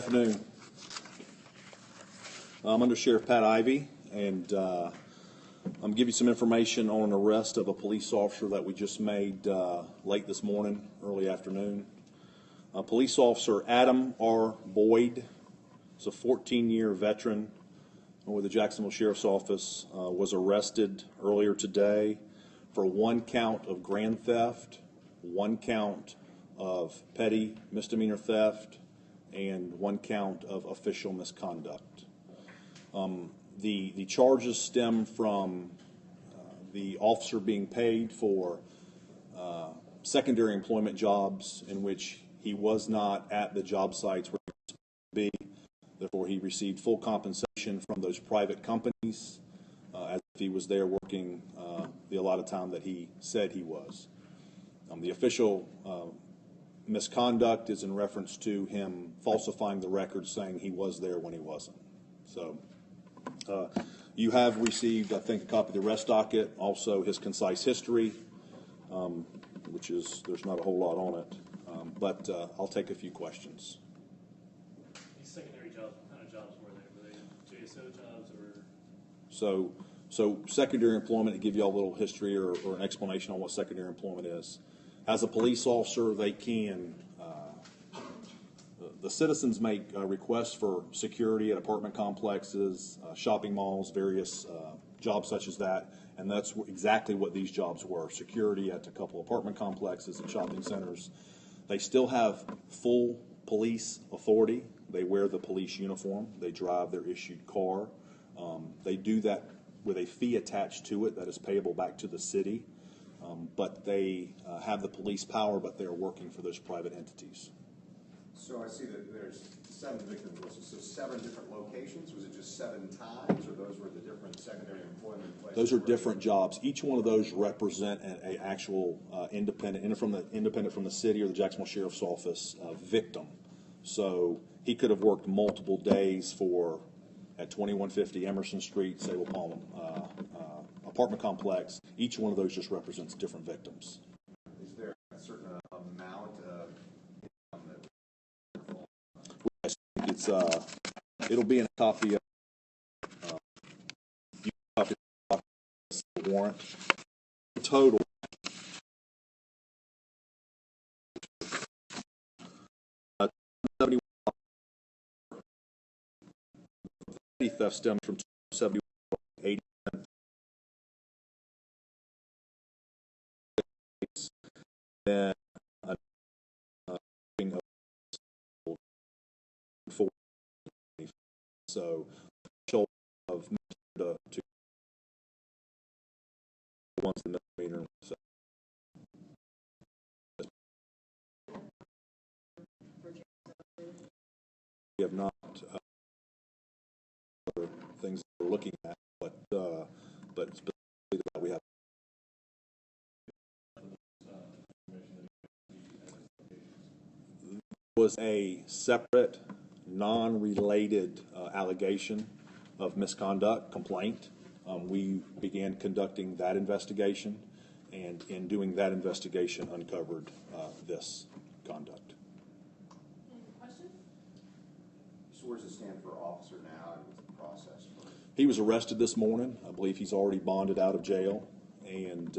Good afternoon. I'm Undersheriff Pat Ivey, and I'm going to give you some information on an arrest of a police officer that we just made late this morning, early afternoon. Police Officer Adam R. Boyd is a 14-year veteran with the Jacksonville Sheriff's Office, was arrested earlier today for one count of grand theft, one count of petty misdemeanor theft, and one count of official misconduct. The charges stem from the officer being paid for secondary employment jobs in which he was not at the job sites where he was supposed to be. Therefore, he received full compensation from those private companies as if he was there working the allotted time that he said he was. The official misconduct is in reference to him falsifying the record, saying he was there when he wasn't. So you have received, I think, a copy of the arrest docket, also his concise history, which is, there's not a whole lot on it, but I'll take a few questions. These secondary jobs, what kind of jobs were they? Were they JSO jobs or? So secondary employment, to give you all a little history or an explanation on what secondary employment is. As a police officer, they can, the citizens make requests for security at apartment complexes, shopping malls, various jobs such as that, and that's exactly what these jobs were, security at a couple apartment complexes and shopping centers. They still have full police authority. They wear the police uniform. They drive their issued car. They do that with a fee attached to it that is payable back to the city. But they have the police power, but they're working for those private entities. So I see that there's 7 victims listed. So 7 different locations? Was it just 7 times, or those were the different secondary employment places? Those are different jobs. Each one of those represent an actual independent from the city or the Jacksonville Sheriff's Office victim. So he could have worked multiple days at 2150 Emerson Street, Sable Palm apartment complex. Each one of those just represents different victims. Is there a certain amount of income that? It's it'll be in a copy of the warrant. Total petty theft stems from 71 80. Then so of to once the misdemeanor. So we have not other things that we're looking at, but specifically that we have. Was a separate, non-related allegation of misconduct complaint. We began conducting that investigation, and in doing that investigation, uncovered this conduct. Any questions? So where does it stand for officer now, and what's the process for it? He was arrested this morning. I believe he's already bonded out of jail, and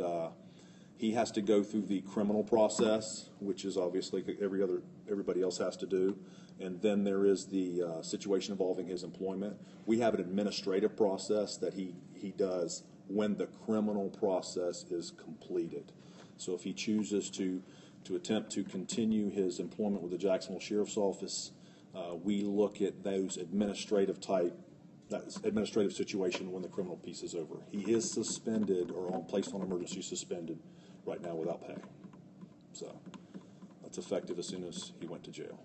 he has to go through the criminal process, which is obviously everybody else has to do, and then there is the situation involving his employment. We have an administrative process that he does when the criminal process is completed. So if he chooses to attempt to continue his employment with the Jacksonville Sheriff's Office, we look at those administrative situation when the criminal piece is over. He is suspended or placed on emergency suspended right now without pay. So that's effective as soon as he went to jail.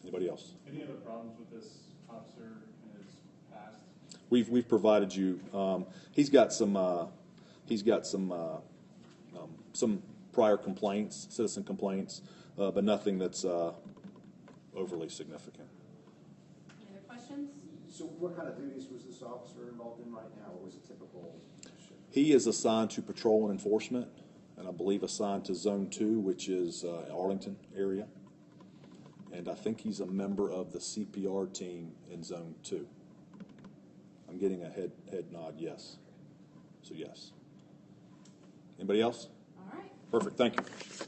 Anybody else? Any other problems with this officer in his past? We've provided you. He's got some prior complaints, citizen complaints, but nothing that's overly significant. Any other questions? So what kind of duties was this officer involved in right now? What was a typical shift? He is assigned to patrol and enforcement, and I believe assigned to Zone 2, which is Arlington area. and I think he's a member of the CPR team in Zone 2. I'm getting a head nod, yes. So yes. Anybody else? All right. Perfect, thank you.